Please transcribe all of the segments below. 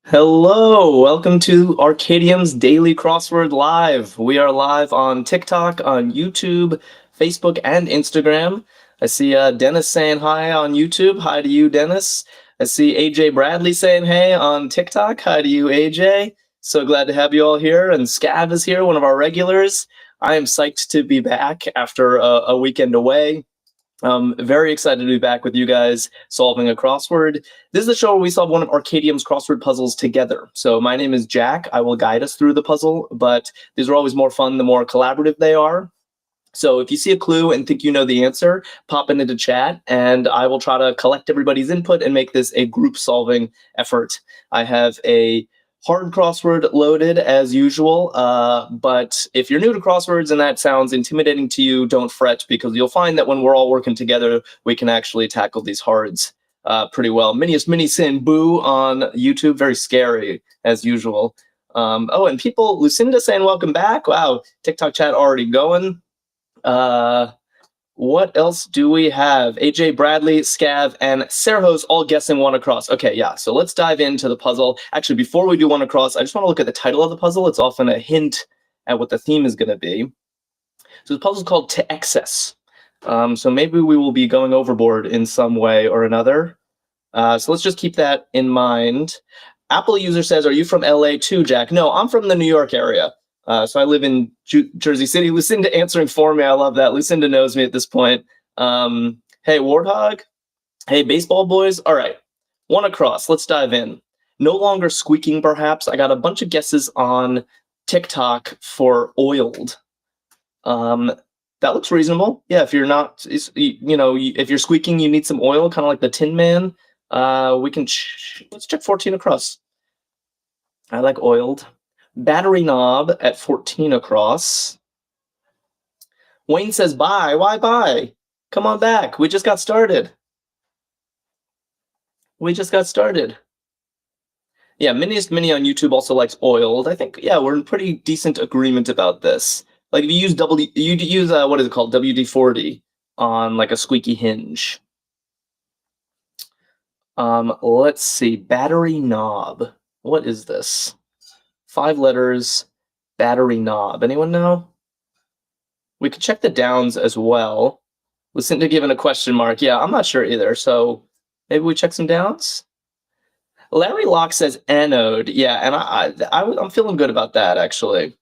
Hello, welcome to Arkadium's Daily Crossword Live. We are live on TikTok, on YouTube, Facebook, and Instagram. I see Dennis saying hi on YouTube. Hi to you, Dennis. I see AJ Bradley saying hey on TikTok. Hi to you, AJ. So glad to have you all here. And Scav is here, one of our regulars. I am psyched to be back after a weekend away. Very excited to be back with you guys solving a crossword. This is the show where we solve one of Arkadium's crossword puzzles together. So my name is Jack. I will guide us through the puzzle, but these are always more fun the more collaborative they are. So if you see a clue and think you know the answer, pop it into chat, and I will try to collect everybody's input and make this a group solving effort. I have a hard crossword loaded as usual, but if you're new to crosswords and that sounds intimidating to you, don't fret, because you'll find that when we're all working together, we can actually tackle these hards pretty well. Minius Mini Sin Boo on YouTube, very scary as usual. Oh, and people, Lucinda saying welcome back. Wow, TikTok chat already going. What else do we have? AJ Bradley, Scav, and Serhos all guessing one across. Okay, yeah, so let's dive into the puzzle. Actually, before we do one across, I just want to look at the title of the puzzle. It's often a hint at what the theme is going to be. So the puzzle is called To Excess. So maybe we will be going overboard in some way or another. So let's just keep that in mind. Apple user says, are you from LA too, Jack? No, I'm from the New York area. So I live in Jersey City. Lucinda answering for me. I love that. Lucinda knows me at this point. Hey, Warthog. Hey, baseball boys. All right. One across. Let's dive in. No longer squeaking, perhaps. I got a bunch of guesses on TikTok for oiled. That looks reasonable. Yeah, if you're not, if you're squeaking, you need some oil, kind of like the Tin Man. We can, let's check 14 across. I like oiled. Battery knob at 14 across. Wayne says, bye. Why bye? Come on back. We just got started. Yeah, Miniest Mini on YouTube also likes oiled. I think, yeah, we're in pretty decent agreement about this. Like, if you use what is it called? WD-40 on, like, a squeaky hinge. Let's see. Battery knob. What is this? 5 letters. Battery knob. Anyone know? We could check the downs as well. Listen to given a question mark. Yeah, I'm not sure either. So maybe we check some downs. Larry Locke says anode. Yeah, and I'm feeling good about that, actually.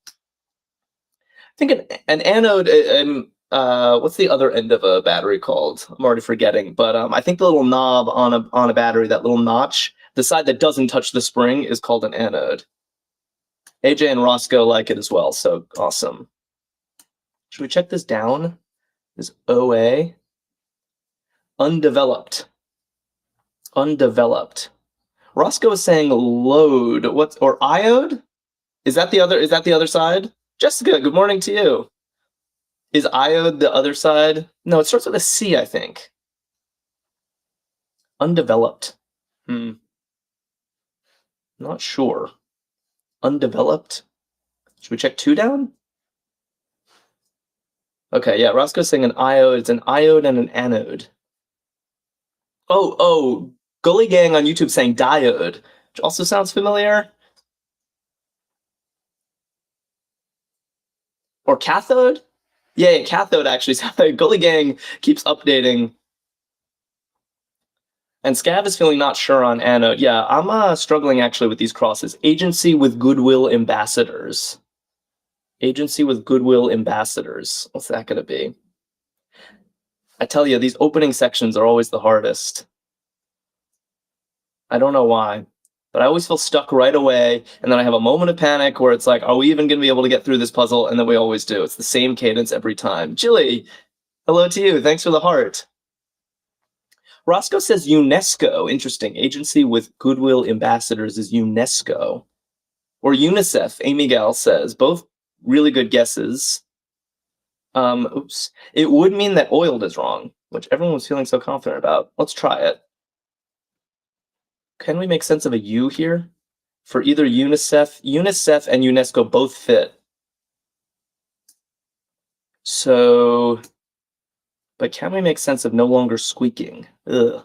I think an anode and what's the other end of a battery called? I'm already forgetting, but I think the little knob on a battery, that little notch, the side that doesn't touch the spring, is called an anode. AJ and Roscoe like it as well, so awesome. Should we check this down? This OA. Undeveloped. Roscoe is saying load. Or iode? Is that the other side? Jessica, good morning to you. Is iode the other side? No, it starts with a C, I think. Undeveloped. Not sure. Undeveloped. Should we check 2 down? Okay, yeah, Roscoe's saying an iode. It's an iode and an anode. Oh, Gully Gang on YouTube saying diode, which also sounds familiar. Or cathode? Yeah, cathode actually sounds like Gully Gang keeps updating. And Scav is feeling not sure on anode. Yeah, I'm struggling actually with these crosses. Agency with goodwill ambassadors. Agency with goodwill ambassadors. What's that going to be? I tell you, these opening sections are always the hardest. I don't know why, but I always feel stuck right away, and then I have a moment of panic where it's like, are we even going to be able to get through this puzzle? And then we always do. It's the same cadence every time. Jilly, hello to you. Thanks for the heart. Roscoe says UNESCO. Interesting. Agency with goodwill ambassadors is UNESCO. Or UNICEF, Amy Gal says. Both really good guesses. Oops. It would mean that oiled is wrong, which everyone was feeling so confident about. Let's try it. Can we make sense of a U here? For either UNICEF and UNESCO both fit. So, but can we make sense of no longer squeaking? Ugh.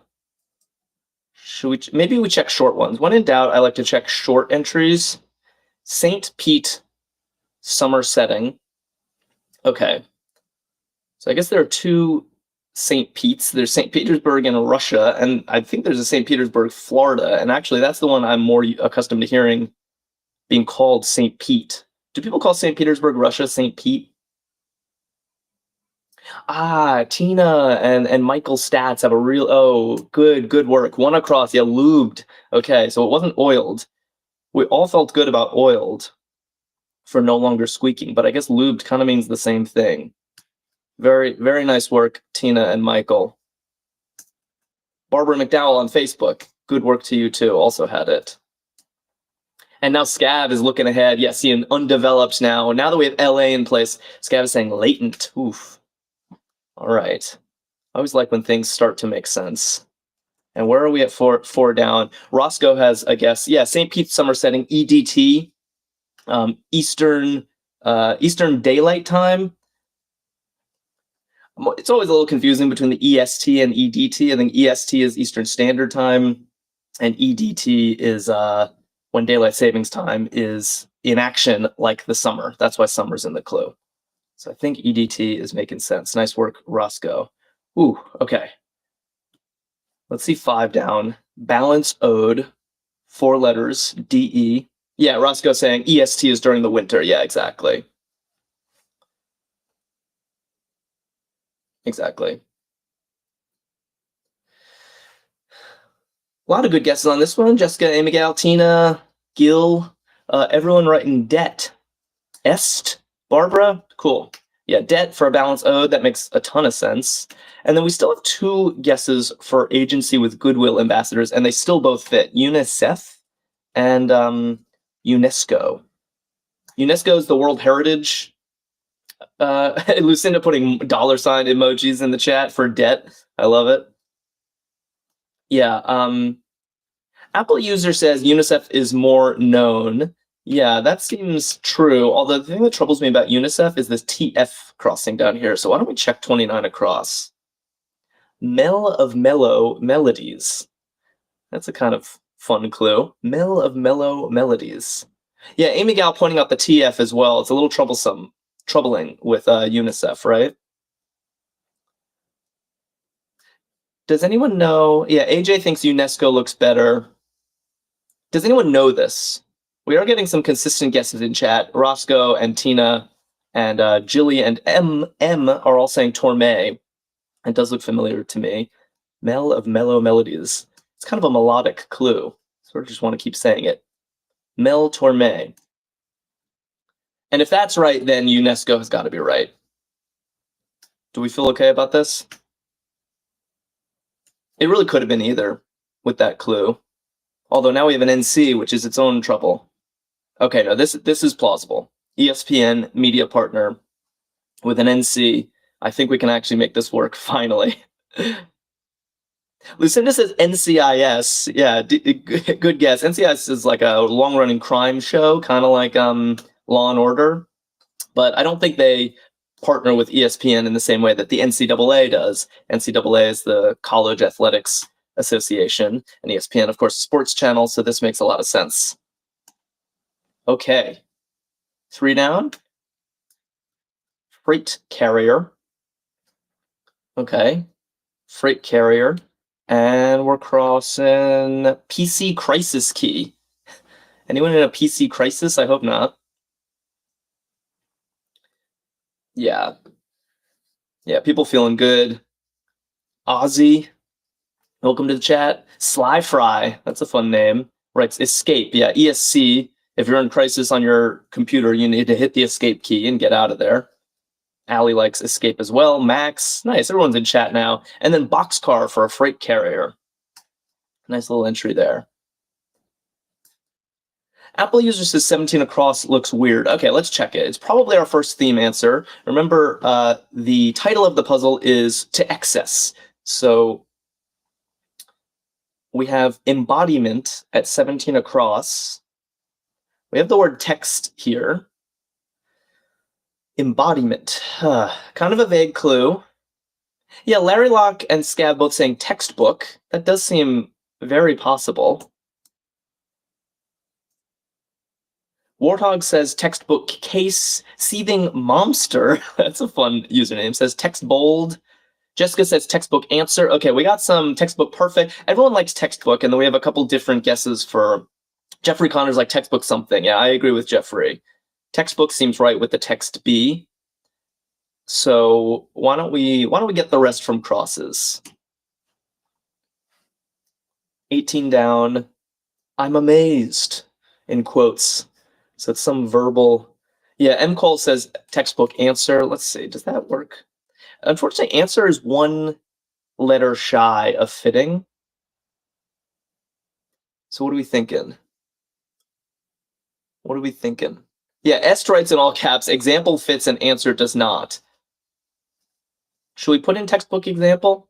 Maybe we check short ones. When in doubt, I like to check short entries. St. Pete summer setting. Okay. So I guess there are two St. Pete's. There's St. Petersburg in Russia, and I think there's a St. Petersburg, Florida. And actually, that's the one I'm more accustomed to hearing being called St. Pete. Do people call St. Petersburg, Russia, St. Pete? Tina and Michael Stats have a real, good work. One across, yeah, lubed. Okay, so it wasn't oiled. We all felt good about oiled for no longer squeaking, but I guess lubed kind of means the same thing. Very, very nice work, Tina and Michael. Barbara McDowell on Facebook. Good work to you too, also had it. And now Scav is looking ahead. Yeah, seeing undeveloped now. Now that we have LA in place, Scav is saying latent. Oof. All right. I always like when things start to make sense. And where are we at four down? Roscoe has a guess. Yeah, St. Pete's summer setting, EDT, Eastern Daylight Time. It's always a little confusing between the EST and EDT. I think EST is Eastern Standard Time, and EDT is when Daylight Savings Time is in action, like the summer. That's why summer's in the clue. So I think EDT is making sense. Nice work, Roscoe. Ooh, okay. Let's see 5 down. Balance ode, 4 letters, DE. Yeah, Roscoe saying EST is during the winter. Yeah, exactly. Exactly. A lot of good guesses on this one. Jessica, Amy Gal, Tina, Gil, everyone writing debt. Est, Barbara, cool. Yeah, debt for a balance ode, that makes a ton of sense. And then we still have 2 guesses for agency with goodwill ambassadors, and they still both fit. UNICEF and UNESCO. UNESCO is the World Heritage. Lucinda putting $sign emojis in the chat for debt. I love it. Yeah, Apple user says UNICEF is more known. Yeah, that seems true. Although the thing that troubles me about UNICEF is this TF crossing down here. So why don't we check 29 across? Mel of Mellow Melodies. That's a kind of fun clue. Mel of Mellow Melodies. Yeah, Amy Gal pointing out the TF as well. It's a little troubling with UNICEF, right? Does anyone know? Yeah, AJ thinks UNESCO looks better. Does anyone know this? We are getting some consistent guesses in chat. Roscoe and Tina and Jilly and M are all saying Torme. It does look familiar to me. Mel of Mellow Melodies. It's kind of a melodic clue. Sort of just want to keep saying it. Mel Torme. And if that's right, then UNESCO has got to be right. Do we feel okay about this? It really could have been either with that clue. Although now we have an NC, which is its own trouble. Okay, no, this is plausible. ESPN media partner with an NC. I think we can actually make this work finally. Lucinda says NCIS. Yeah, good guess. NCIS is like a long-running crime show, kind of like Law and Order. But I don't think they partner with ESPN in the same way that the NCAA does. NCAA is the College Athletics Association, and ESPN, of course, sports channel, so this makes a lot of sense. Okay. 3 down. Freight carrier. Okay. Freight carrier. And we're crossing PC crisis key. Anyone in a PC crisis? I hope not. Yeah. Yeah, people feeling good. Ozzy, welcome to the chat. Sly Fry, that's a fun name. Right, escape. Yeah, ESC. If you're in crisis on your computer, you need to hit the escape key and get out of there. Allie likes escape as well. Max, nice. Everyone's in chat now. And then boxcar for a freight carrier. Nice little entry there. Apple user says 17 across looks weird. Okay, let's check it. It's probably our first theme answer. Remember, the title of the puzzle is To Excess. So we have embodiment at 17 across. We have the word text here. Embodiment. Kind of a vague clue. Yeah, Larry Locke and Scab both saying textbook. That does seem Very possible. Warthog says textbook case. Seething Momster, that's a fun username, says text bold. Jessica says textbook answer. Okay, we got some textbook perfect. Everyone likes textbook, and then we have a couple different guesses for Jeffrey Connor's like textbook something. Yeah, I agree with Jeffrey. Textbook seems right with the text B. So why don't we get the rest from crosses? 18 down. I'm amazed, in quotes. So it's some verbal. Yeah, M. Cole says textbook answer. Let's see, does that work? Unfortunately, answer is one letter shy of fitting. So what are we thinking? What are we thinking? Yeah, S writes in all caps, example fits and answer does not. Should we put in textbook example?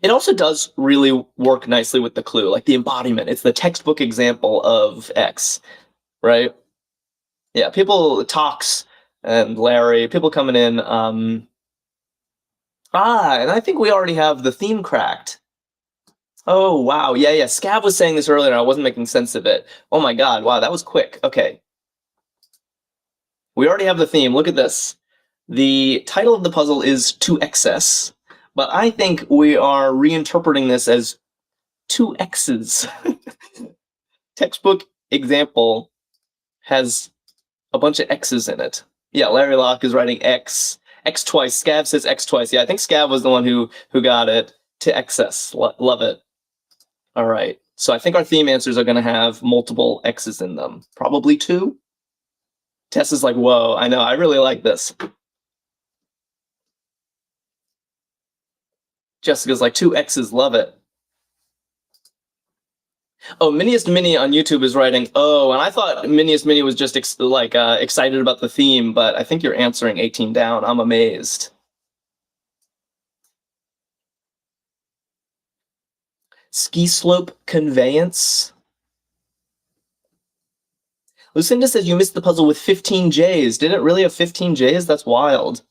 It also does really work nicely with the clue, like the embodiment. It's the textbook example of X, right? Yeah, people, Talks and Larry, people coming in. And I think we already have the theme cracked. Oh, wow. Yeah. Scav was saying this earlier, and I wasn't making sense of it. Oh my God. Wow, that was quick. Okay. We already have the theme. Look at this. The title of the puzzle is To Excess, but I think we are reinterpreting this as two X's. Textbook example has a bunch of X's in it. Yeah, Larry Locke is writing X. X twice. Scav says X twice. Yeah, I think Scav was the one who got it. To excess. Love it. All right. So I think our theme answers are going to have multiple X's in them. Probably two. Tess is like, whoa, I know. I really like this. Jessica's like, two X's. Love it. Oh, Miniest Mini on YouTube is writing, oh, and I thought Miniest Mini was just excited about the theme, but I think you're answering 18 down. I'm amazed. Ski slope conveyance. Lucinda says you missed the puzzle with 15 J's. Did it really have 15 J's? That's wild.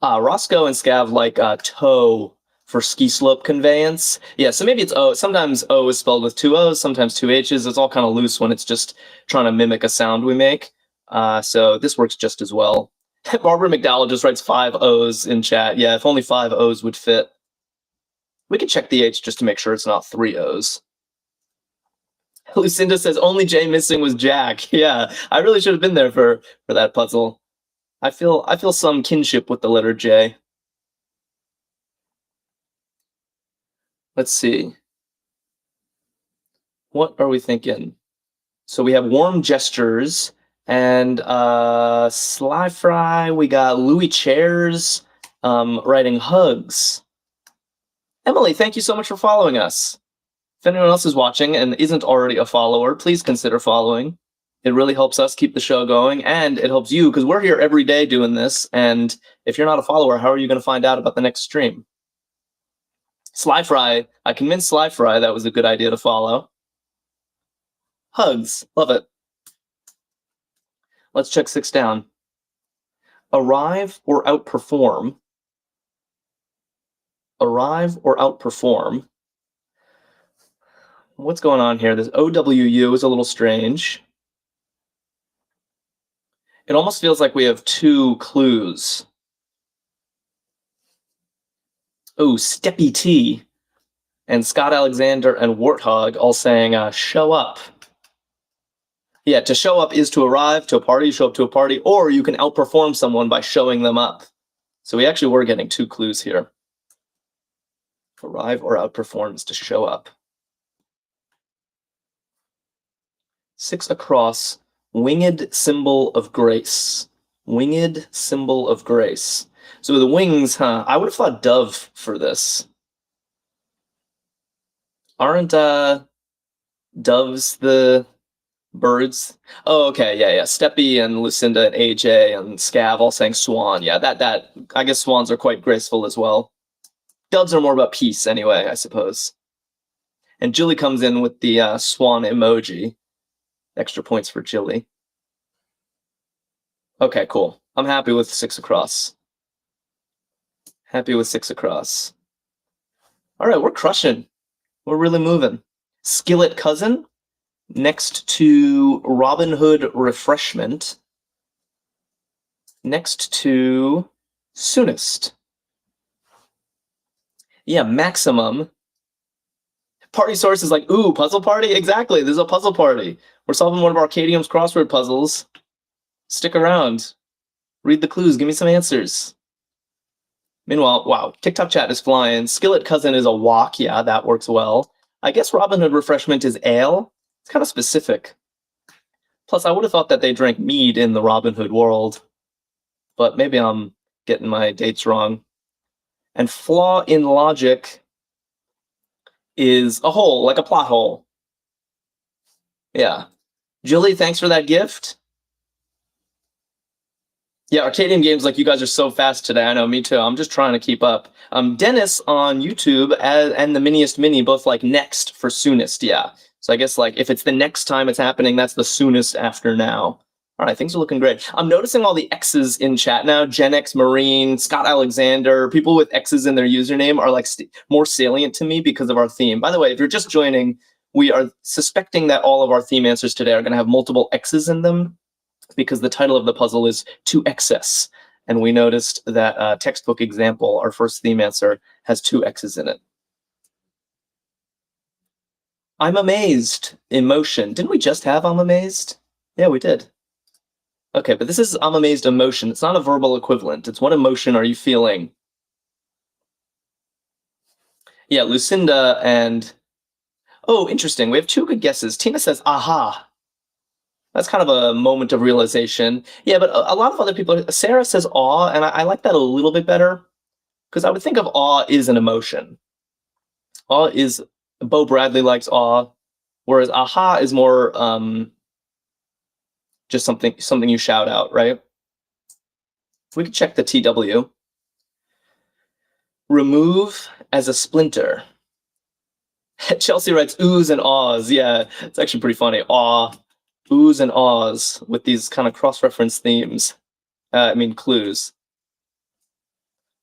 Roscoe and Scav like toe for ski slope conveyance. Yeah, so maybe it's O. Sometimes O is spelled with two O's, sometimes two H's. It's all kind of loose when it's just trying to mimic a sound we make. So this works just as well. Barbara McDowell just writes 5 O's in chat. Yeah, if only 5 O's would fit. We can check the H just to make sure it's not 3 O's. Lucinda says only J missing was Jack. Yeah, I really should have been there for that puzzle. I feel some kinship with the letter J. Let's see. What are we thinking? So we have warm gestures and Sly Fry. We got Louis Chairs writing hugs. Emily, thank you so much for following us. If anyone else is watching and isn't already a follower, please consider following. It really helps us keep the show going, and it helps you because we're here every day doing this. And if you're not a follower, how are you going to find out about the next stream? Sly Fry, I convinced Sly Fry that was a good idea to follow. Hugs, love it. Let's check 6 down. Arrive or outperform. Arrive or outperform. What's going on here? This OWU is a little strange. It almost feels like we have 2 clues. Oh, Steppy T and Scott Alexander and Warthog all saying, show up. Yeah, to show up is to arrive to a party, show up to a party, or you can outperform someone by showing them up. So we actually were getting 2 clues here. Arrive or outperform is to show up. 6 across, winged symbol of grace. Winged symbol of grace. So the wings, I would have thought dove for this. Aren't doves the birds? Oh, okay, yeah. Steppy and Lucinda and AJ and Scav all saying swan. Yeah, that I guess swans are quite graceful as well. Doves are more about peace anyway, I suppose. And Jilly comes in with the swan emoji. Extra points for Jilly. Okay, cool. I'm happy with 6 across. Happy with 6 across. All right, we're crushing. We're really moving. Skillet cousin next to Robin Hood refreshment next to soonest. Yeah, maximum. Party source is like, ooh, puzzle party? Exactly, there's a puzzle party. We're solving one of Arkadium's crossword puzzles. Stick around. Read the clues, give me some answers. Meanwhile, wow, TikTok chat is flying. Skillet cousin is a walk. Yeah, that works well. I guess Robin Hood refreshment is ale. It's kind of specific. Plus, I would have thought that they drank mead in the Robin Hood world. But maybe I'm getting my dates wrong. And flaw in logic is a hole, like a plot hole. Yeah. Julie, thanks for that gift. Yeah, Arkadium games, like, you guys are so fast today. I know, me too. I'm just trying to keep up. Dennis on YouTube and the Miniest Mini both like next for soonest, yeah. So I guess, like, if it's the next time it's happening, that's the soonest after now. All right, things are looking great. I'm noticing all the X's in chat now. Gen X Marine, Scott Alexander, people with X's in their username are like more salient to me because of our theme. By the way, if you're just joining, we are suspecting that all of our theme answers today are going to have multiple X's in them, because the title of the puzzle is To Excess. And we noticed that textbook example, our first theme answer, has 2 X's in it. I'm amazed. Emotion. Didn't we just have I'm amazed? Yeah, we did. Okay, but this is I'm amazed emotion. It's not a verbal equivalent. It's what emotion are you feeling? Yeah, Lucinda and... Oh, interesting. We have 2 good guesses. Tina says, aha. That's kind of a moment of realization. Yeah, but a lot of other people... Sarah says awe, and I like that a little bit better, because I would think of awe is an emotion. Awe is... Bo Bradley likes awe, whereas aha is more just something you shout out, right? We could check the TW. Remove as a splinter. Chelsea writes oohs and ahs. Yeah, it's actually pretty funny. Awe, oohs and ahs with these kind of cross-reference themes. Clues.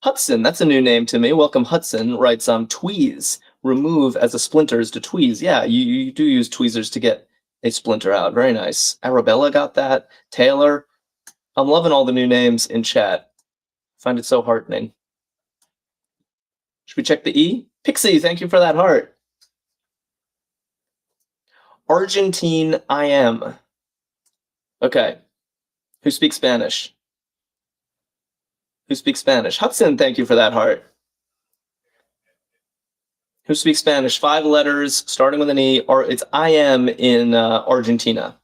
Hudson, that's a new name to me. Welcome, Hudson, writes tweeze. Remove as a splinters to tweeze. Yeah, you do use tweezers to get a splinter out. Very nice. Arabella got that. Taylor. I'm loving all the new names in chat. Find it so heartening. Should we check the E? Pixie, thank you for that heart. Argentine I am. Okay. Who speaks Spanish? Who speaks Spanish? Hudson, thank you for that heart. Who speaks Spanish? 5 letters, starting with an E, or it's I am in Argentina.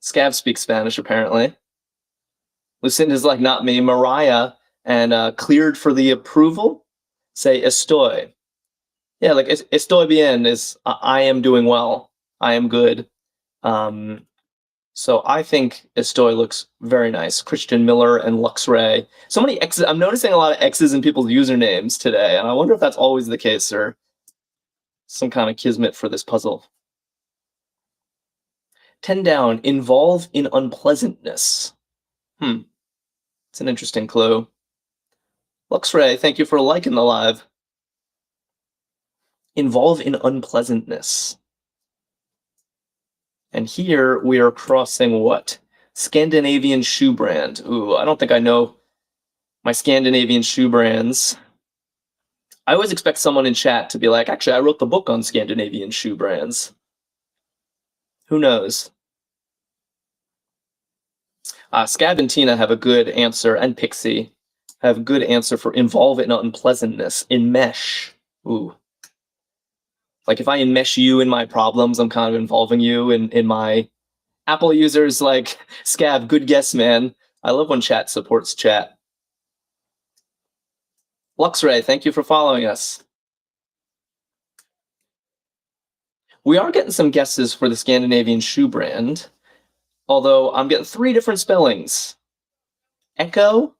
Scav speaks Spanish, apparently. Lucinda's like, not me. Mariah, and cleared for the approval, say estoy. Yeah, like estoy bien is I am doing well. I am good. So I think estoy looks very nice. Christian Miller and Luxray. So many X's. I'm noticing a lot of X's in people's usernames today, and I wonder if that's always the case or some kind of kismet for this puzzle. 10 down. Involve in unpleasantness. It's an interesting clue. Luxray, thank you for liking the live. Involve in unpleasantness. And here we are crossing what? Scandinavian shoe brand. Ooh, I don't think I know my Scandinavian shoe brands. I always expect someone in chat to be like, actually, I wrote the book on Scandinavian shoe brands. Who knows? Scab and Tina have a good answer, and Pixie have a good answer for involve in unpleasantness. Enmesh. Ooh. Like, if I enmesh you in my problems, I'm kind of involving you in my... Apple users like, Scab, good guess, man. I love when chat supports chat. Luxray, thank you for following us. We are getting some guesses for the Scandinavian shoe brand, although I'm getting 3 different spellings. Echo,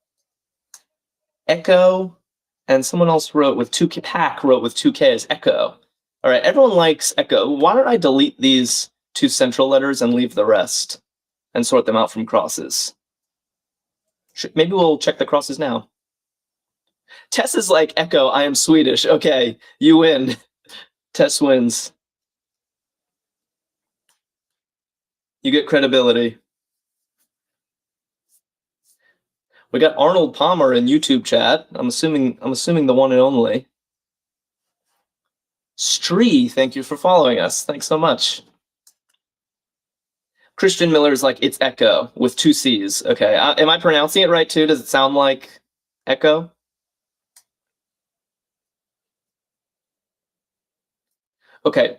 and someone else wrote with 2 Pack wrote with 2 Ks, Echo. All right, everyone likes Echo. Why don't I delete these 2 central letters and leave the rest and sort them out from crosses? Maybe we'll check the crosses now. Tess is like, Echo, I am Swedish. Okay, you win. Tess wins. You get credibility. We got Arnold Palmer in YouTube chat. I'm assuming the one and only. Stree, thank you for following us. Thanks so much. Christian Miller's like, it's Echo with 2 C's. Okay, am I pronouncing it right too? Does it sound like Echo? Okay,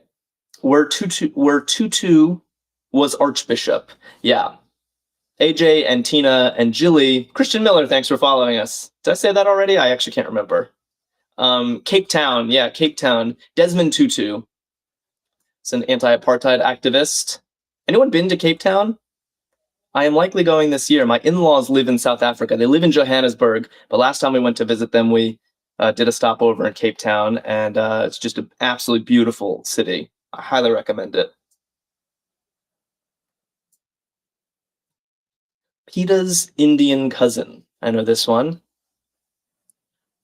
where Tutu was Archbishop. Yeah. AJ and Tina and Jilly. Christian Miller, thanks for following us. Did I say that already? I actually can't remember. Cape Town, yeah, Cape Town. Desmond Tutu. It's an anti-apartheid activist. Anyone been to Cape Town? I am likely going this year. My in-laws live in South Africa. They live in Johannesburg, but last time we went to visit them, we did a stopover in Cape Town, and it's just an absolutely beautiful city. I highly recommend it. PETA's Indian cousin. I know this one.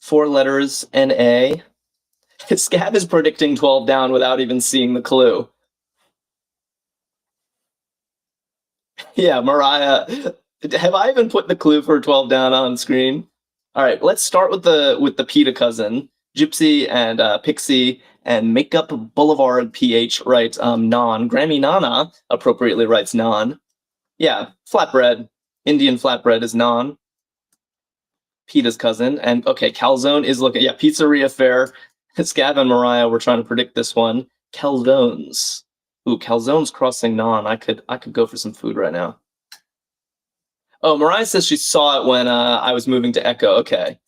4 letters, N-A. Scab is predicting 12 down without even seeing the clue. Yeah, Mariah. Have I even put the clue for 12 down on screen? All right, let's start with the PETA cousin. Gypsy and Pixie and Makeup Boulevard PH writes non. Grammy Nana appropriately writes non. Yeah, flatbread. Indian flatbread is non. PETA's cousin. And okay, calzone is looking, yeah, pizzeria fare. Scav and Mariah were trying to predict this one. Calzones. Ooh, calzones crossing non. I could go for some food right now. Oh, Mariah says she saw it when I was moving to Echo. Okay.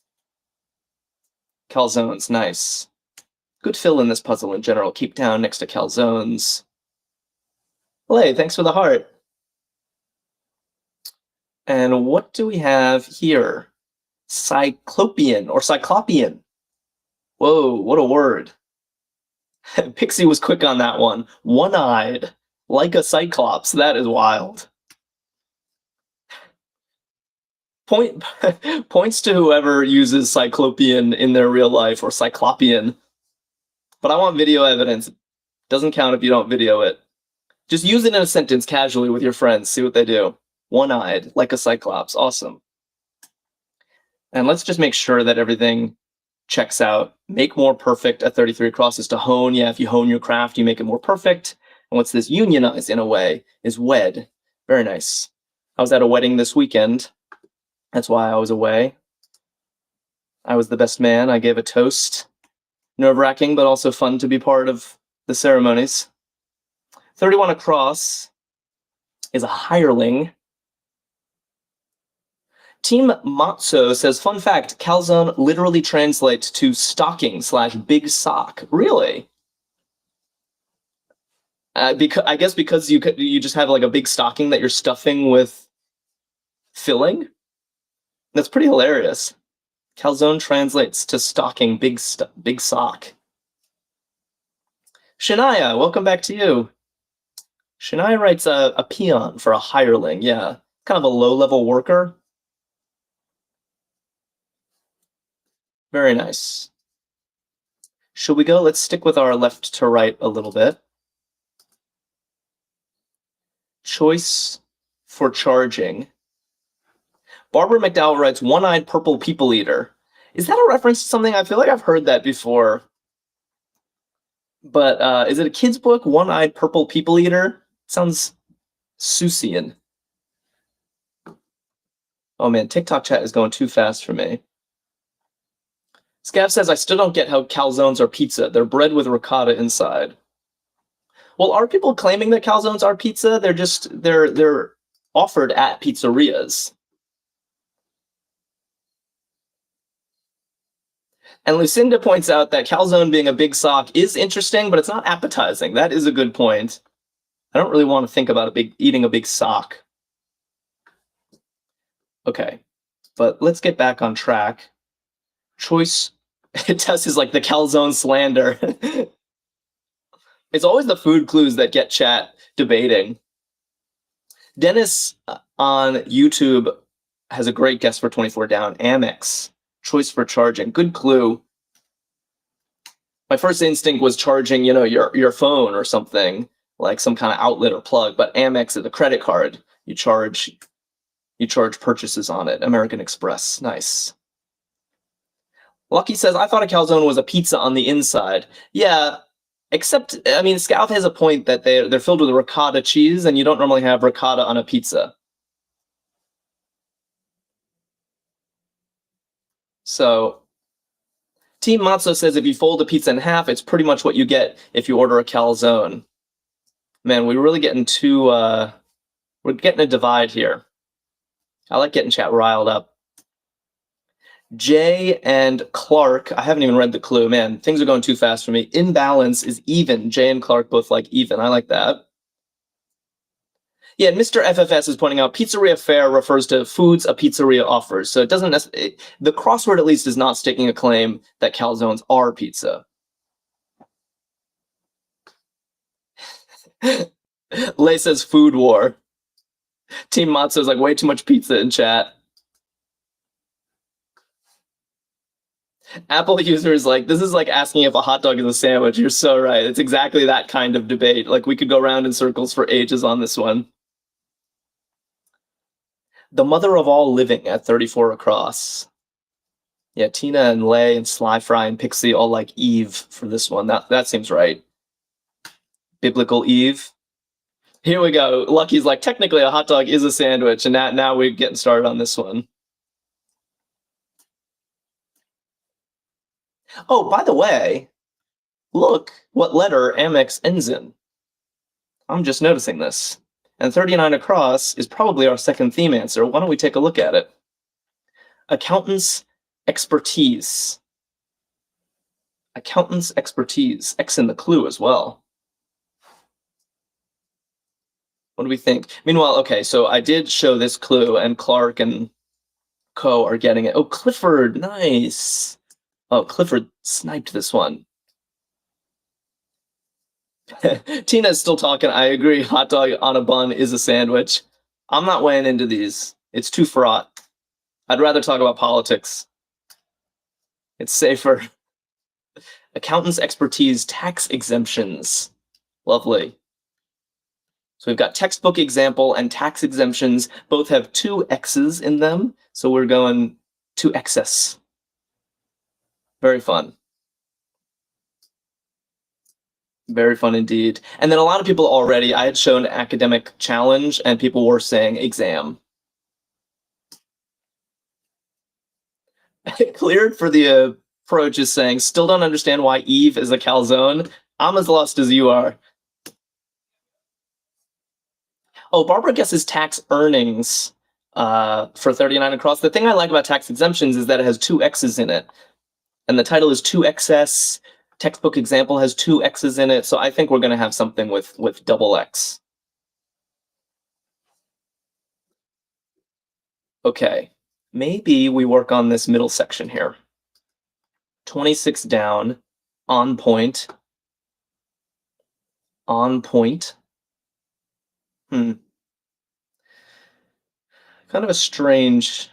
Calzones, nice. Good fill in this puzzle in general. Keep down next to calzones. Well, hey, thanks for the heart. And what do we have here? Cyclopean or Cyclopean. Whoa, what a word. Pixie was quick on that one. One-eyed, like a cyclops. That is wild. Points to whoever uses Cyclopean in their real life or Cyclopean. But I want video evidence. Doesn't count if you don't video it. Just use it in a sentence casually with your friends. See what they do. One-eyed, like a cyclops. Awesome. And let's just make sure that everything checks out. Make more perfect at 33 crosses to hone. Yeah, if you hone your craft, you make it more perfect. And what's this? Unionize, in a way, is wed. Very nice. I was at a wedding this weekend. That's why I was away. I was the best man. I gave a toast. Nerve-wracking, but also fun to be part of the ceremonies. 31 across is a hireling. Team Matzo says, fun fact, calzone literally translates to stocking / big sock. Really? Because I guess because you just have like a big stocking that you're stuffing with filling? That's pretty hilarious. Calzone translates to stocking, big sock. Shania, welcome back to you. Shania writes a peon for a hireling. Yeah, kind of a low-level worker. Very nice. Should we go? Let's stick with our left to right a little bit. Choice for charging. Barbara McDowell writes, one-eyed purple people eater. Is that a reference to something? I feel like I've heard that before. But is it a kid's book? One-eyed purple people eater? Sounds Seussian. Oh man, TikTok chat is going too fast for me. Scav says, I still don't get how calzones are pizza. They're bread with ricotta inside. Well, are people claiming that calzones are pizza? They're offered at pizzerias. And Lucinda points out that calzone being a big sock is interesting, but it's not appetizing. That is a good point. I don't really want to think about eating a big sock. Okay, but let's get back on track. Choice. Tess is like the calzone slander. It's always the food clues that get chat debating. Dennis on YouTube has a great guess for 24 down. Amex. Choice for charging. Good clue. My first instinct was charging, your phone or something, like some kind of outlet or plug, but Amex is a credit card. You charge purchases on it. American Express. Nice. Lucky says, I thought a calzone was a pizza on the inside. Yeah, except, I mean, Scout has a point that they're filled with ricotta cheese, and you don't normally have ricotta on a pizza. So, Team Matzo says if you fold a pizza in half, it's pretty much what you get if you order a calzone. Man, we're really getting we're getting a divide here. I like getting chat riled up. Jay and Clark, I haven't even read the clue. Man, things are going too fast for me. Imbalance is even. Jay and Clark both like even. I like that. Yeah, Mr. FFS is pointing out pizzeria fare refers to foods a pizzeria offers. So it doesn't necessarily, the crossword at least is not staking a claim that calzones are pizza. Lay says food war. Team Matzo is like way too much pizza in chat. Apple user is like, this is like asking if a hot dog is a sandwich. You're so right. It's exactly that kind of debate. Like we could go around in circles for ages on this one. The mother of all living at 34 across. Yeah, Tina and Lay and Sly Fry and Pixie all like Eve for this one. That seems right. Biblical Eve. Here we go. Lucky's like, technically a hot dog is a sandwich, and now we're getting started on this one. Oh, by the way, look what letter Amex ends in. I'm just noticing this. And 39 across is probably our second theme answer. Why don't we take a look at it? Accountant's expertise. Accountant's expertise. X in the clue as well. What do we think? Meanwhile, okay, so I did show this clue, and Clark and Co are getting it. Oh, Clifford, nice. Oh, Clifford sniped this one. Tina's still talking. I agree. Hot dog on a bun is a sandwich. I'm not weighing into these. It's too fraught. I'd rather talk about politics. It's safer. Accountant's expertise, tax exemptions. Lovely. So we've got textbook example and tax exemptions. Both have two X's in them. So we're going to excess. Very fun. Very fun indeed. And then a lot of people already, I had shown academic challenge and people were saying exam. Cleared for the approach is saying, still don't understand why Eve is a calzone. I'm as lost as you are. Oh, Barbara guesses tax earnings for 39 across. The thing I like about tax exemptions is that it has two X's in it. And the title is 2XS. Textbook example has two X's in it. So I think we're going to have something with double X. Okay, maybe we work on this middle section here. 26 down, on point. On point. Kind of a strange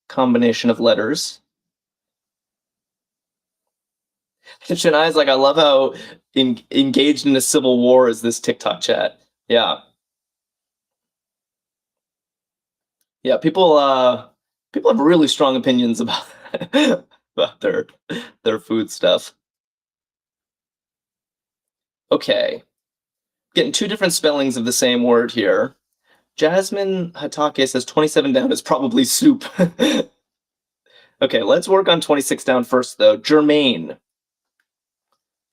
combination of letters. Shania's like, I love how engaged in a civil war is this TikTok chat. Yeah. Yeah, people have really strong opinions about about their food stuff. Okay. Getting two different spellings of the same word here. Jasmine Hatake says 27 down is probably soup. Okay, let's work on 26 down first, though. Germain.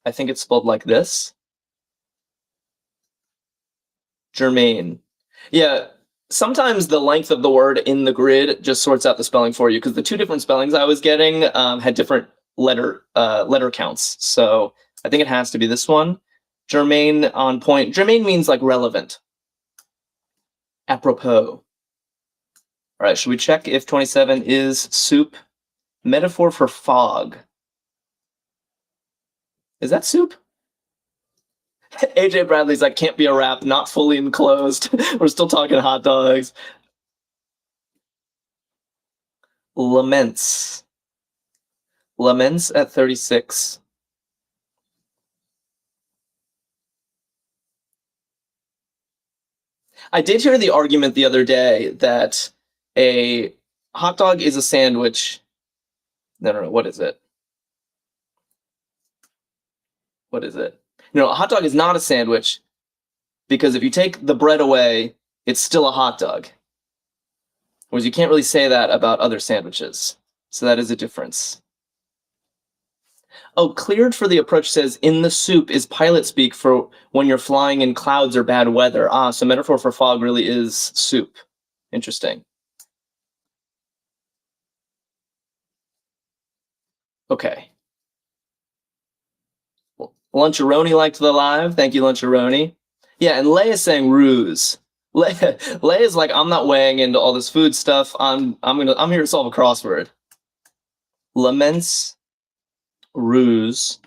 I think it's spelled like this. Germain. Yeah, sometimes the length of the word in the grid just sorts out the spelling for you, because the two different spellings I was getting had different letter counts. So I think it has to be this one. Germain on point. Germain means like relevant. Apropos. All right, should we check if 27 is soup? Metaphor for fog. Is that soup? AJ Bradley's like, can't be a wrap, not fully enclosed. We're still talking hot dogs. Laments. Laments at 36. I did hear the argument the other day that a hot dog is a sandwich. No, what is it? What is it? No, a hot dog is not a sandwich because if you take the bread away, it's still a hot dog. Whereas you can't really say that about other sandwiches. So that is a difference. Oh, cleared for the approach says, in the soup is pilot speak for when you're flying in clouds or bad weather. Ah, so metaphor for fog really is soup. Interesting. Okay. Luncharoni liked the live. Thank you, Luncharoni. Yeah, and Leia is saying ruse. Leia is like, I'm not weighing into all this food stuff. I'm here to solve a crossword. Laments, ruse,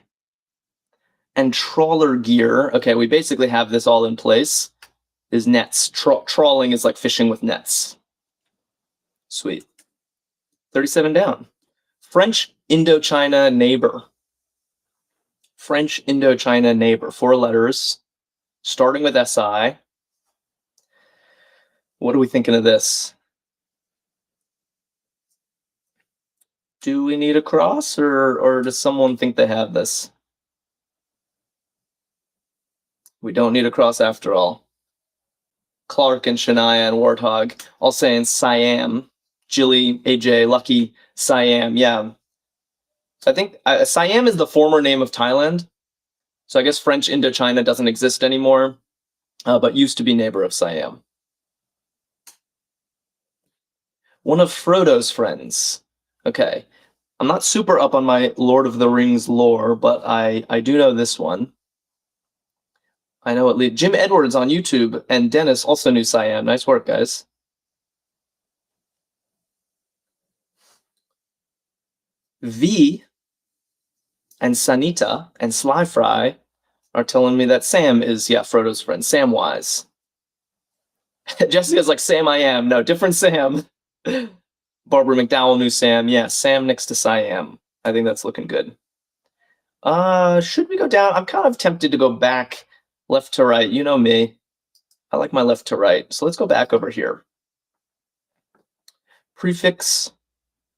and trawler gear. Okay, we basically have this all in place. Is nets. Trawling is like fishing with nets. Sweet. 37 down. French Indochina neighbor. French Indochina neighbor. 4 letters. Starting with SI. What are we thinking of this? Do we need a cross, or does someone think they have this? We don't need a cross after all. Clark and Shania and Warthog all saying Siam. Jilly, AJ, Lucky, Siam. Yeah. So I think Siam is the former name of Thailand. So I guess French Indochina doesn't exist anymore, but used to be neighbor of Siam. One of Frodo's friends. Okay. I'm not super up on my Lord of the Rings lore, but I do know this one. I know at least Jim Edwards on YouTube and Dennis also knew Siam. Nice work, guys. V and Sanita and Slyfry are telling me that Sam is, yeah, Frodo's friend. Samwise. Jessica's like, Sam I am. No, different Sam. Barbara McDowell knew Sam. Yeah, Sam next to Siam. I think that's looking good. Should we go down? I'm kind of tempted to go back left to right. You know me. I like my left to right. So let's go back over here. Prefix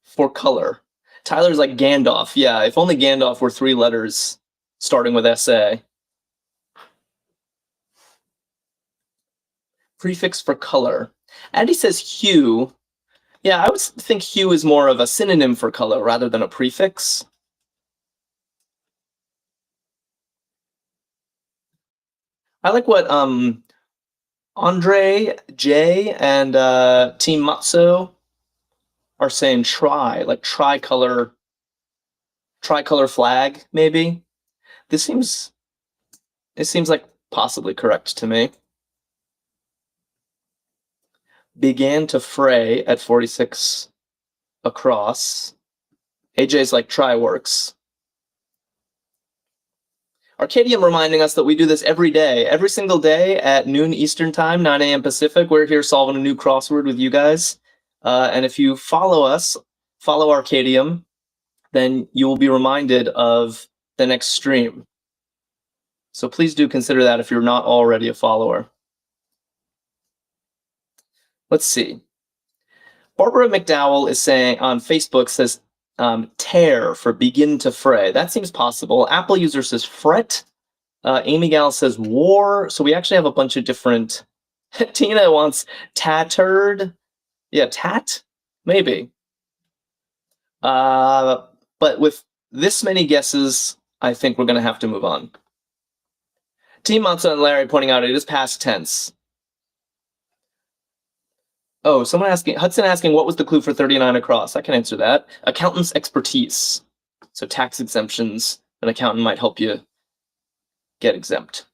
for color. Tyler's like Gandalf. Yeah, if only Gandalf were 3 letters starting with SA. Prefix for color. Andy says hue. Yeah, I would think hue is more of a synonym for color rather than a prefix. I like what Andre, Jay, and Team Matzo are saying like tricolor flag, maybe. This seems like possibly correct to me. Began to fray at 46 across. AJ's like try works. Arkadium reminding us that we do this every day, every single day at noon Eastern time, 9 a.m. Pacific. We're here solving a new crossword with you guys. And if you follow us, follow Arkadium, then you will be reminded of the next stream. So please do consider that if you're not already a follower. Let's see. Barbara McDowell is saying on Facebook, says tear for begin to fray. That seems possible. Apple user says fret. Amy Gal says war. So we actually have a bunch of different. Tina wants tattered. Yeah, tat? Maybe. But with this many guesses, I think we're going to have to move on. Team Matzo and Larry pointing out it is past tense. Oh, someone asking, Hudson asking, what was the clue for 39 across? I can answer that. Accountant's expertise. So tax exemptions, an accountant might help you get exempt.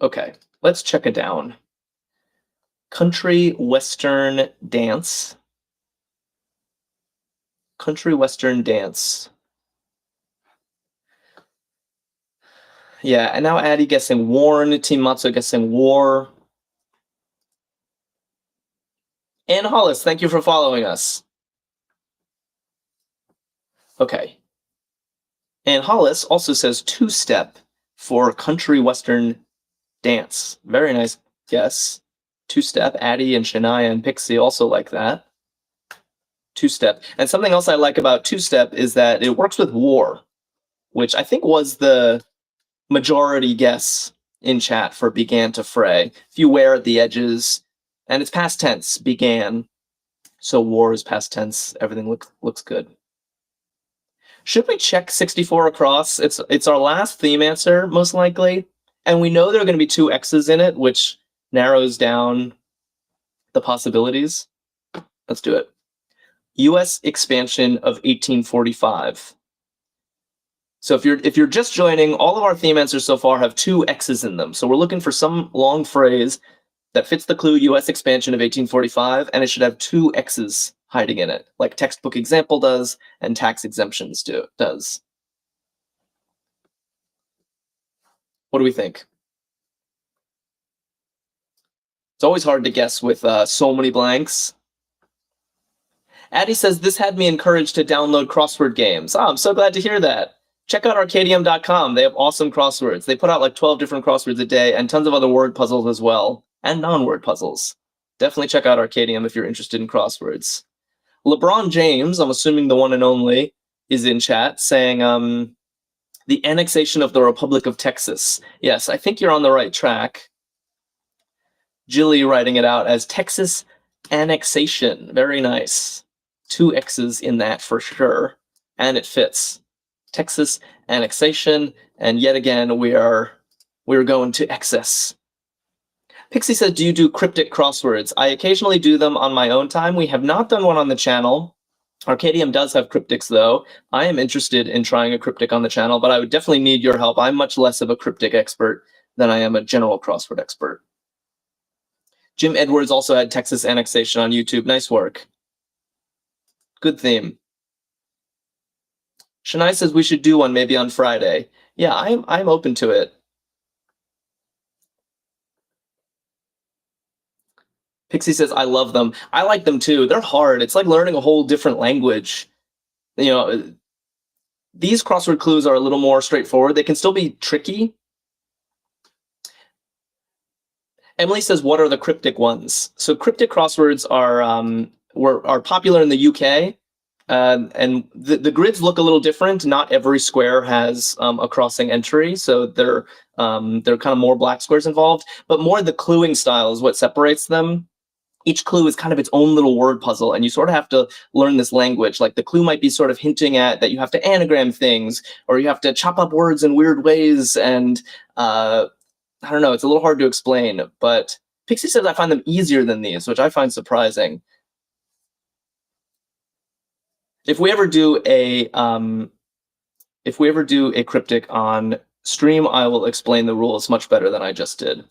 Okay, let's check it down. Country Western dance. Country Western dance. Yeah, and now Addie guessing worn, Team Matzo guessing war. Ann Hollis, thank you for following us. Okay. And Hollis also says two-step for country western dance. Very nice guess. Two-step. Addie and Shania and Pixie also like that. Two-step. And something else I like about two-step is that it works with war, which I think was the majority guess in chat for began to fray. If you wear at the edges, and it's past tense, began. So war is past tense. Everything looks good. Should we check 64 across? It's our last theme answer, most likely. And we know there are going to be two X's in it, which narrows down the possibilities. Let's do it. U.S. expansion of 1845. So if you're just joining, all of our theme answers so far have two X's in them. So we're looking for some long phrase that fits the clue U.S. expansion of 1845, and it should have two X's hiding in it, like textbook example does and tax exemptions does. What do we think? It's always hard to guess with so many blanks. Addie says, this had me encouraged to download crossword games. Oh, I'm so glad to hear that. Check out Arkadium.com. They have awesome crosswords. They put out like 12 different crosswords a day and tons of other word puzzles as well, and non-word puzzles. Definitely check out Arkadium if you're interested in crosswords. LeBron James, I'm assuming the one and only, is in chat saying the annexation of the Republic of Texas. Yes, I think you're on the right track. Jilly writing it out as Texas annexation. Very nice. Two X's in that for sure. And it fits. Texas annexation. And yet again, we're going to excess. Pixie says, do you do cryptic crosswords? I occasionally do them on my own time. We have not done one on the channel. Arkadium does have cryptics, though. I am interested in trying a cryptic on the channel, but I would definitely need your help. I'm much less of a cryptic expert than I am a general crossword expert. Jim Edwards also had Texas annexation on YouTube. Nice work. Good theme. Shania says we should do one maybe on Friday. Yeah, I'm open to it. Pixie says, I love them. I like them too. They're hard. It's like learning a whole different language. You know, these crossword clues are a little more straightforward. They can still be tricky. Emily says, what are the cryptic ones? So cryptic crosswords are popular in the UK. And the grids look a little different. Not every square has a crossing entry, so they're kind of more black squares involved. But more the cluing style is what separates them. Each clue is kind of its own little word puzzle, and you sort of have to learn this language. Like the clue might be sort of hinting at that you have to anagram things, or you have to chop up words in weird ways, and I don't know, it's a little hard to explain. But Pixie says I find them easier than these, which I find surprising. If we ever do a cryptic on stream, I will explain the rules much better than I just did.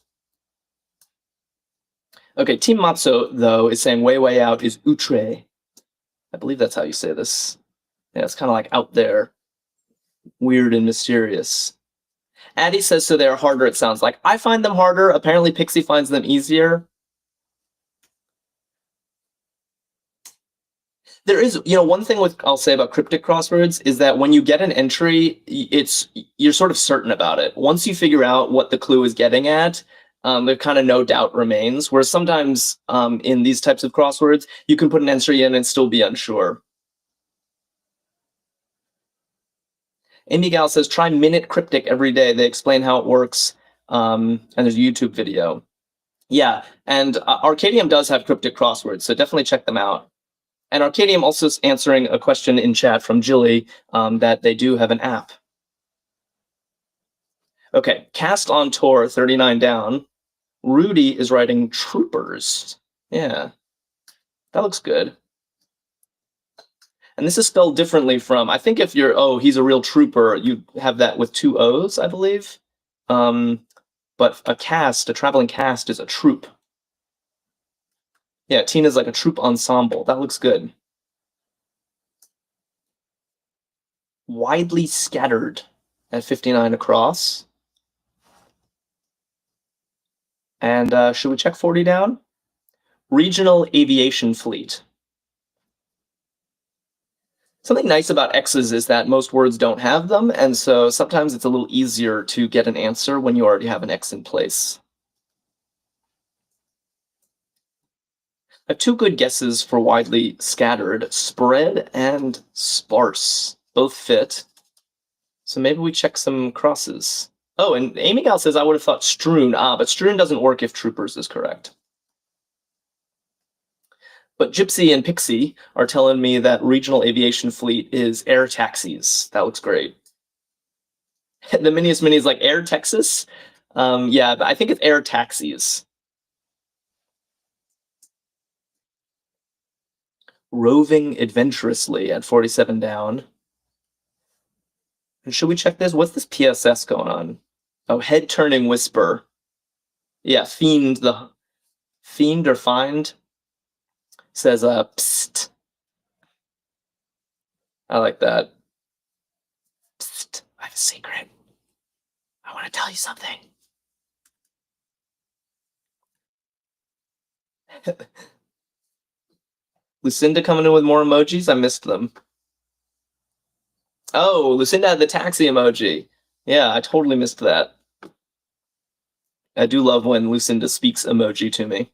Okay, Team Matzo, though, is saying way out is outre. I believe that's how you say this. Yeah, it's kind of like out there. Weird and mysterious. Addie says, so they're harder, it sounds like. I find them harder. Apparently Pixie finds them easier. There is, one thing I'll say about cryptic crosswords is that when you get an entry, you're sort of certain about it. Once you figure out what the clue is getting at, there kind of no doubt remains. Whereas sometimes in these types of crosswords, you can put an entry in and still be unsure. Amy Gal says, try Minute Cryptic every day. They explain how it works, and there's a YouTube video. Yeah, and Arkadium does have cryptic crosswords, so definitely check them out. And Arkadium also is answering a question in chat from Jilly that they do have an app. Okay, Cast on Tour, 39 down. Rudy is writing Troopers. Yeah, that looks good. And this is spelled differently from, I think if you're, he's a real trooper, you have that with two O's, I believe. But a traveling cast is a troop. Yeah, Tina's like a troop ensemble. That looks good. Widely scattered at 59 across. And should we check 40 down? Regional Aviation Fleet. Something nice about X's is that most words don't have them, and so sometimes it's a little easier to get an answer when you already have an X in place. I have two good guesses for widely scattered: spread and sparse. Both fit. So maybe we check some crosses. Oh, and Amy Gal says I would have thought strewn. But strewn doesn't work if troopers is correct. But Gypsy and Pixie are telling me that regional aviation fleet is air taxis. That looks great. The Miniest Mini is like Air Texas. Yeah, but I think it's air taxis. Roving adventurously at 47 down. And should we check this? What's this PSS going on? Oh, head turning whisper. Yeah, fiend or find says psst. I like that. Psst, I have a secret. I want to tell you something. Lucinda coming in with more emojis? I missed them. Oh, Lucinda had the taxi emoji. Yeah, I totally missed that. I do love when Lucinda speaks emoji to me.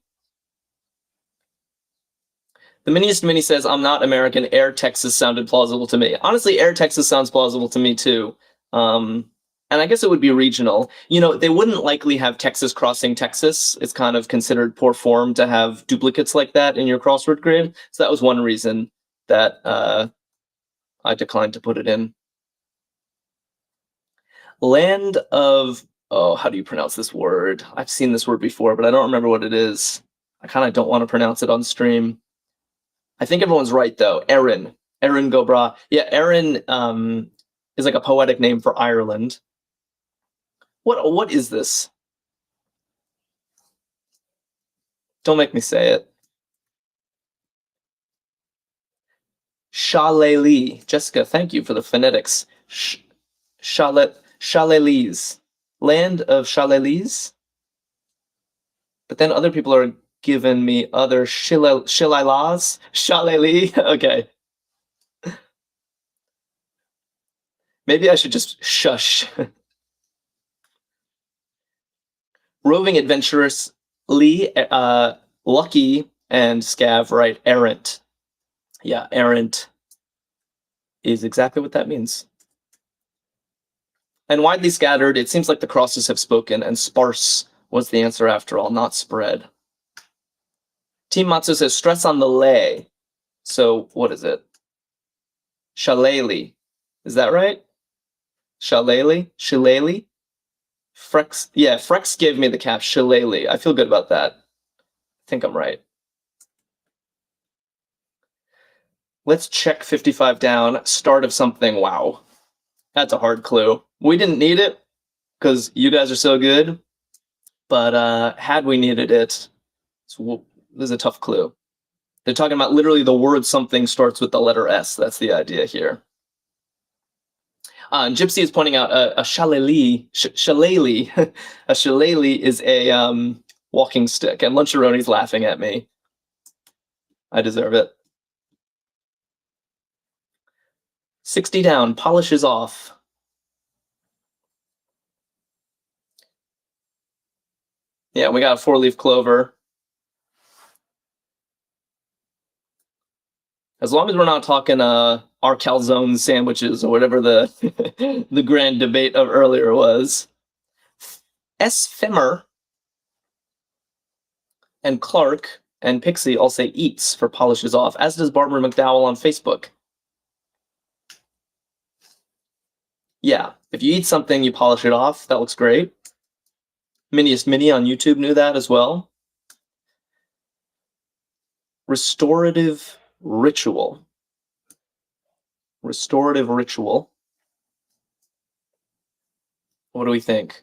The Miniest Mini says, I'm not American. Air Texas sounded plausible to me. Honestly, Air Texas sounds plausible to me too. And I guess it would be regional. You know, they wouldn't likely have Texas crossing Texas. It's kind of considered poor form to have duplicates like that in your crossword grid. So that was one reason that I declined to put it in. Land of, oh, how do you pronounce this word? I've seen this word before, but I don't remember what it is. I kind of don't want to pronounce it on stream. I think everyone's right, though. Erin Gobra. Yeah, Erin is like a poetic name for Ireland. What is this? Don't make me say it. Shillelagh. Jessica, thank you for the phonetics. Shillelaghs. Land of shillelaghs? But then other people are giving me other shillelaghs. Shillelagh. Okay. Maybe I should just shush. Roving adventurously, Lucky and Scav write errant. Yeah, errant is exactly what that means. And widely scattered, it seems like the crosses have spoken, and sparse was the answer after all, not spread. Team Matsu says stress on the lay. So what is it? Shillelagh. Is that right? Shillelagh? Frex, yeah, Frex gave me the cap, Shillelagh. I feel good about that. I think I'm right. Let's check 55 down, start of something. Wow. That's a hard clue. We didn't need it because you guys are so good, but had we needed it, this is a tough clue. They're talking about literally the word something starts with the letter S. That's the idea here. And Gypsy is pointing out a shillelagh. A shillelagh is a walking stick, and Luncharoni's laughing at me. I deserve it. 60 down, polishes off. Yeah, we got a 4-leaf clover. As long as we're not talking our calzone sandwiches or whatever the the grand debate of earlier was. S. Femmer and Clark and Pixie all say eats for polishes off, as does Barbara McDowell on Facebook. Yeah, if you eat something, you polish it off. That looks great. Miniest Mini on YouTube knew that as well. Restorative ritual. Restorative ritual. What do we think?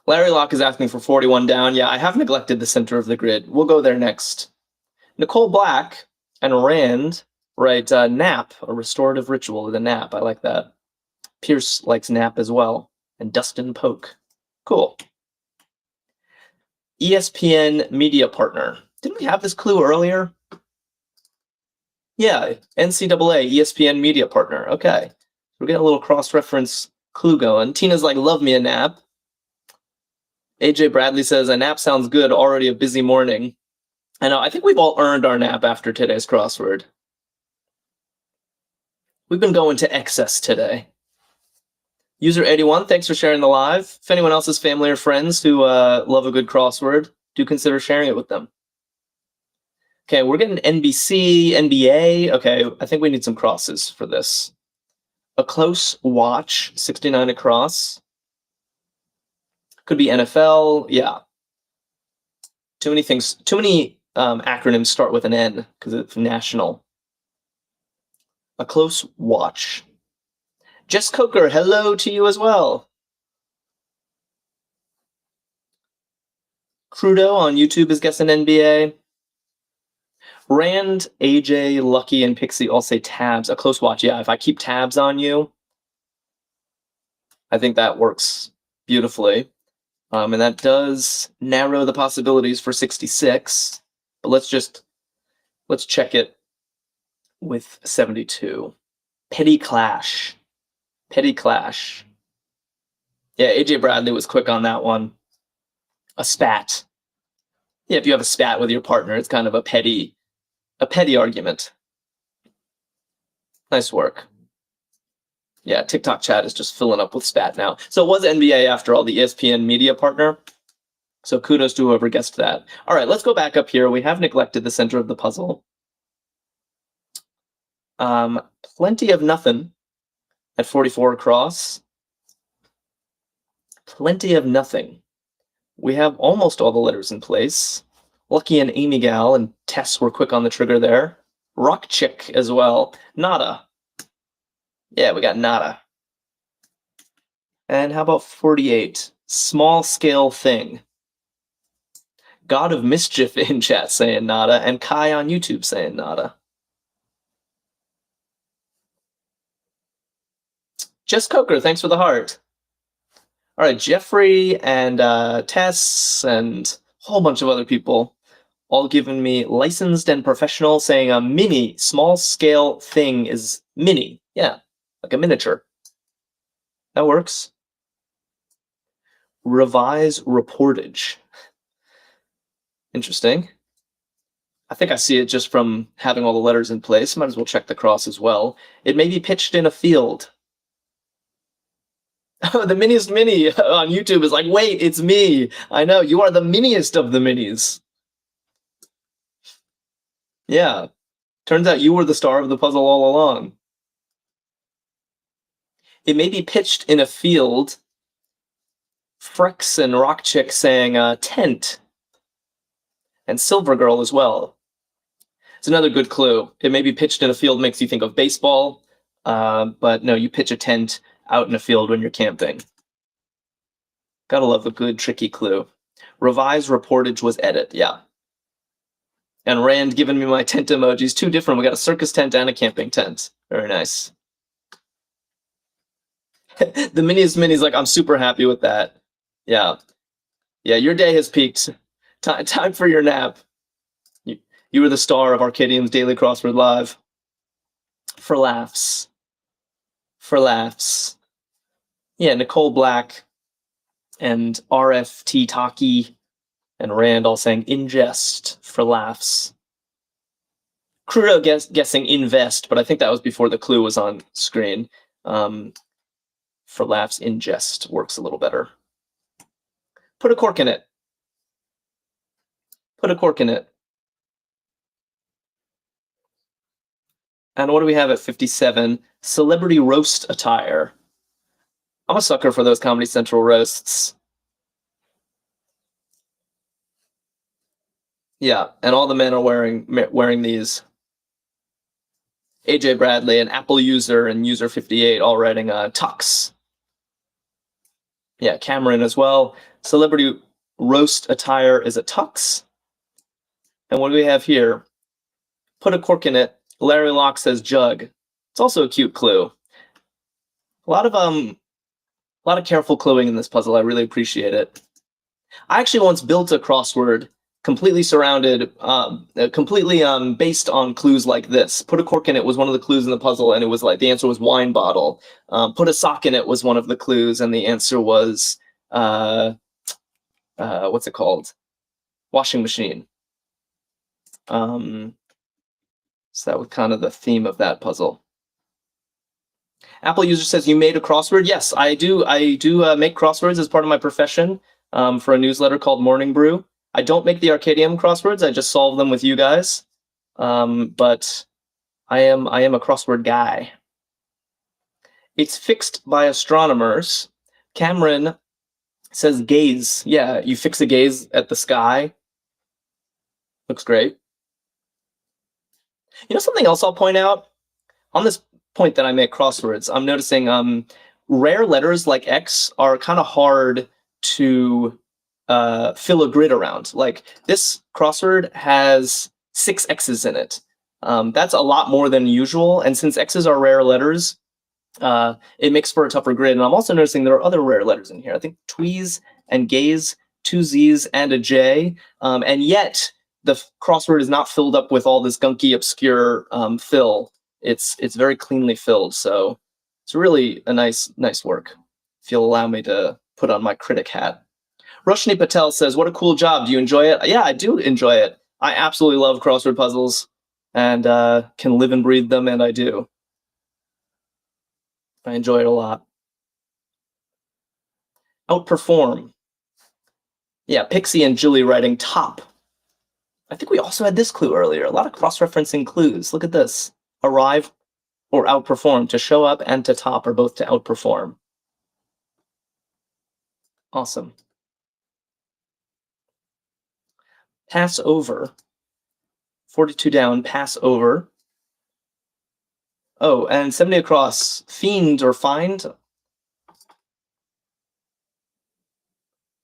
Larry Locke is asking for 41 down. Yeah, I have neglected the center of the grid. We'll go there next. Nicole Black and Rand write nap, a restorative ritual with a nap. I like that. Pierce likes nap as well. And Dustin Polk. Cool. ESPN media partner. Didn't we have this clue earlier? Yeah, NCAA, ESPN media partner. Okay. We're getting a little cross-reference clue going. Tina's like, love me a nap. AJ Bradley says, a nap sounds good, already a busy morning. I know, I think we've all earned our nap after today's crossword. We've been going to excess today. User 81, thanks for sharing the live. If anyone else has family or friends who love a good crossword, do consider sharing it with them. Okay, we're getting NBC, NBA. Okay, I think we need some crosses for this. A close watch, 69 across. Could be NFL, yeah. Too many things, too many acronyms start with an N because it's national. A close watch. Jess Coker, hello to you as well. Crudo on YouTube is guessing NBA. Rand, AJ, Lucky, and Pixie all say tabs. A close watch. Yeah, if I keep tabs on you, I think that works beautifully. And that does narrow the possibilities for 66. But let's check it with 72. Petty Clash. Petty Clash. Yeah, AJ Bradley was quick on that one. A spat. Yeah, if you have a spat with your partner, it's kind of a petty argument. Nice work. Yeah, TikTok chat is just filling up with spat now. So it was NBA after all, the ESPN media partner. So kudos to whoever guessed that. All right, let's go back up here. We have neglected the center of the puzzle. Plenty of nothing at 44 across. Plenty of nothing. We have almost all the letters in place. Lucky and Amy Gal and Tess were quick on the trigger there. Rock Chick as well. Nada. Yeah, we got nada. And how about 48? Small scale thing. God of Mischief in chat saying nada, and Kai on YouTube saying nada. Jess Coker, thanks for the heart. All right, Jeffrey and Tess and a whole bunch of other people all giving me licensed and professional, saying a mini, small scale thing is mini. Yeah, like a miniature. That works. Revise reportage. Interesting. I think I see it just from having all the letters in place. Might as well check the cross as well. It may be pitched in a field. The miniest mini on YouTube is like, wait, it's me. I know, you are the miniest of the minis. Yeah. Turns out you were the star of the puzzle all along. It may be pitched in a field. Frex and Rock Chick saying tent. And Silver Girl as well. It's another good clue. It may be pitched in a field, makes you think of baseball. But no, you pitch a tent out in a field when you're camping. Gotta love a good, tricky clue. Revise reportage was edit, yeah. And Rand giving me my tent emojis. Two different. We got a circus tent and a camping tent. Very nice. The minis, like, I'm super happy with that. Yeah. Yeah, your day has peaked. Time for your nap. You were the star of Arkadium's Daily Crossword Live. For laughs. For laughs. Yeah, Nicole Black and RFT Taki and Rand all saying ingest for laughs. Crudo guessing invest, but I think that was before the clue was on screen. For laughs, ingest works a little better. Put a cork in it. Put a cork in it. And what do we have at 57? Celebrity roast attire. I'm a sucker for those Comedy Central roasts. Yeah, and all the men are wearing these. AJ Bradley, an Apple user, and user 58 all writing tux. Yeah, Cameron as well. Celebrity roast attire is a tux. And what do we have here? Put a cork in it. Larry Locke says jug. It's also a cute clue. A lot of careful cluing in this puzzle. I really appreciate it. I actually once built a crossword completely surrounded, completely based on clues like this. Put a cork in it was one of the clues in the puzzle, and it was like the answer was wine bottle. Put a sock in it was one of the clues, and the answer was what's it called? Washing machine. So that was kind of the theme of that puzzle. Apple user says, you made a crossword? Yes, I do. I do make crosswords as part of my profession for a newsletter called Morning Brew. I don't make the Arkadium crosswords. I just solve them with you guys. But I am a crossword guy. It's fixed by astronomers. Cameron says gaze. Yeah, you fix a gaze at the sky. Looks great. You know something else I'll point out? On this point that I make crosswords, I'm noticing rare letters like X are kind of hard to fill a grid around. Like this crossword has 6 X's in it. That's a lot more than usual, and since X's are rare letters, it makes for a tougher grid. And I'm also noticing there are other rare letters in here. I think tweeze and gaze, 2 Z's and a J, and yet the crossword is not filled up with all this gunky, obscure fill. It's very cleanly filled, so it's really a nice work. If you'll allow me to put on my critic hat. Roshni Patel says, what a cool job. Do you enjoy it? Yeah, I do enjoy it. I absolutely love crossword puzzles and can live and breathe them, and I do. I enjoy it a lot. Outperform. Yeah, Pixie and Julie writing top. I think we also had this clue earlier. A lot of cross-referencing clues. Look at this. Arrive or outperform. To show up and to top are both to outperform. Awesome. Pass over. 42 down, pass over. Oh, and 70 across. Fiend or find.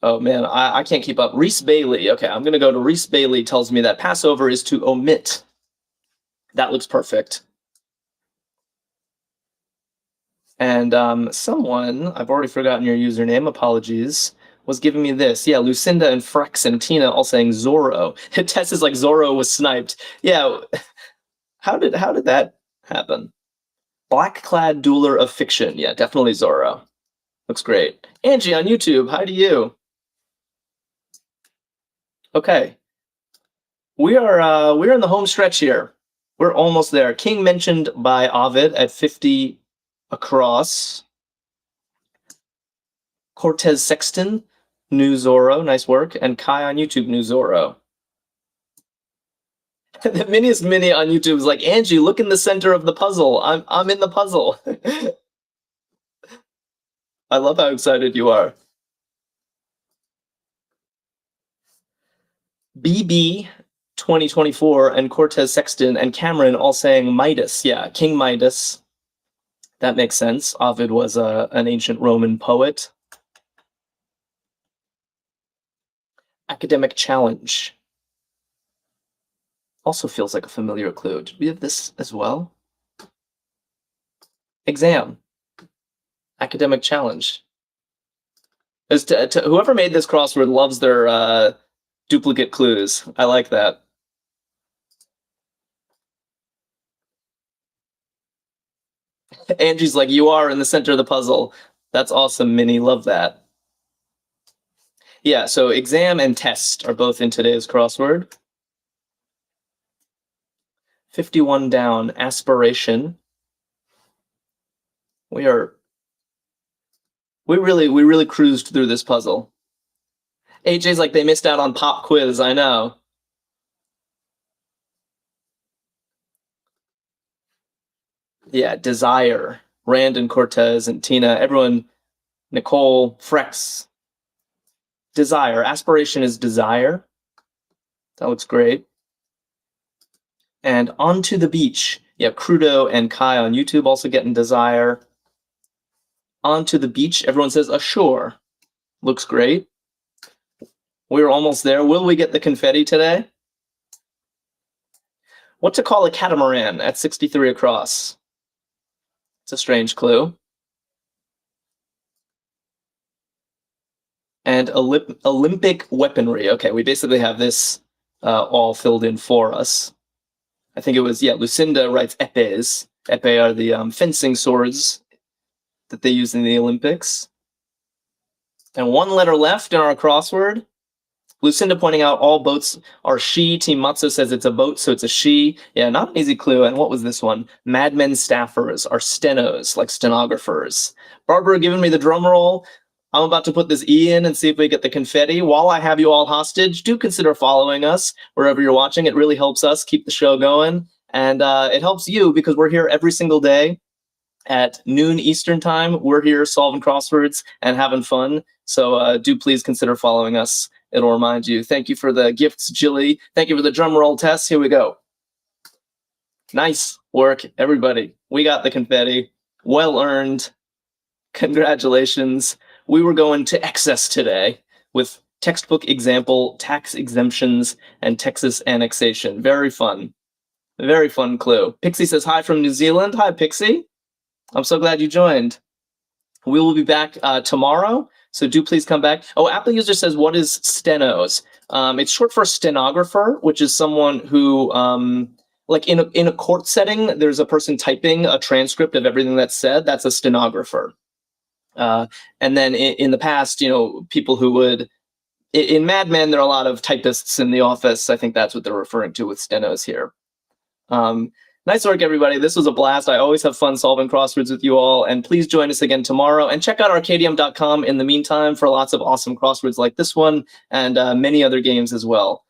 Oh man, I can't keep up. Reese Bailey. Okay, I'm gonna go to Reese Bailey tells me that Passover is to omit. That looks perfect. And someone, I've already forgotten your username, apologies, was giving me this. Yeah, Lucinda and Frex and Tina all saying Zorro. Tess is like Zorro was sniped. Yeah, how did that happen? Black-clad dueler of fiction. Yeah, definitely Zorro. Looks great. Angie on YouTube, hi to you. Okay, we're in the home stretch here. We're almost there. King mentioned by Ovid at 50 across. Cortez Sexton, new Zorro, nice work. And Kai on YouTube, new Zorro. The Miniest Mini on YouTube is like, Angie, look in the center of the puzzle. I'm in the puzzle. I love how excited you are. BB 2024 and Cortez Sexton and Cameron all saying Midas. Yeah, King Midas. That makes sense. Ovid was an ancient Roman poet. Academic challenge. Also feels like a familiar clue. Did we have this as well? Exam. Academic challenge. Whoever made this crossword loves their duplicate clues. I like that. Angie's like, you are in the center of the puzzle. That's awesome, Minnie. Love that. Yeah, so exam and test are both in today's crossword. 51 down, aspiration. We really cruised through this puzzle. AJ's like, they missed out on pop quiz, I know. Yeah, desire. Rand and Cortez and Tina, everyone, Nicole, Frex. Desire. Aspiration is desire. That looks great. And onto the beach. Yeah, Crudo and Kai on YouTube also getting desire. Onto the beach. Everyone says ashore. Looks great. We're almost there. Will we get the confetti today? What to call a catamaran at 63 across? It's a strange clue. And Olympic weaponry. Okay, we basically have this all filled in for us. I think it was, yeah, Lucinda writes epes. Epee are the fencing swords that they use in the Olympics. And one letter left in our crossword. Lucinda pointing out all boats are she. Team Matzo says it's a boat, so it's a she. Yeah, not an easy clue. And what was this one? Mad Men staffers are stenos, like stenographers. Barbara giving me the drum roll. I'm about to put this E in and see if we get the confetti. While I have you all hostage, do consider following us wherever you're watching. It really helps us keep the show going. And it helps you because we're here every single day at noon Eastern time. We're here solving crosswords and having fun. So do please consider following us. It'll remind you. Thank you for the gifts, Jilly. Thank you for the drum roll test. Here we go. Nice work, everybody. We got the confetti. Well earned. Congratulations. We were going to excess today with textbook example, tax exemptions, and Texas annexation. Very fun. Very fun clue. Pixie says hi from New Zealand. Hi, Pixie. I'm so glad you joined. We will be back tomorrow, so do please come back. Oh, Apple user says, what is stenos? It's short for stenographer, which is someone who, like in a court setting, there's a person typing a transcript of everything that's said. That's a stenographer. And then in the past, you know, people who would, in Mad Men, there are a lot of typists in the office. I think that's what they're referring to with stenos here. Nice work, everybody. This was a blast. I always have fun solving crosswords with you all. And please join us again tomorrow. And check out Arkadium.com in the meantime for lots of awesome crosswords like this one and many other games as well.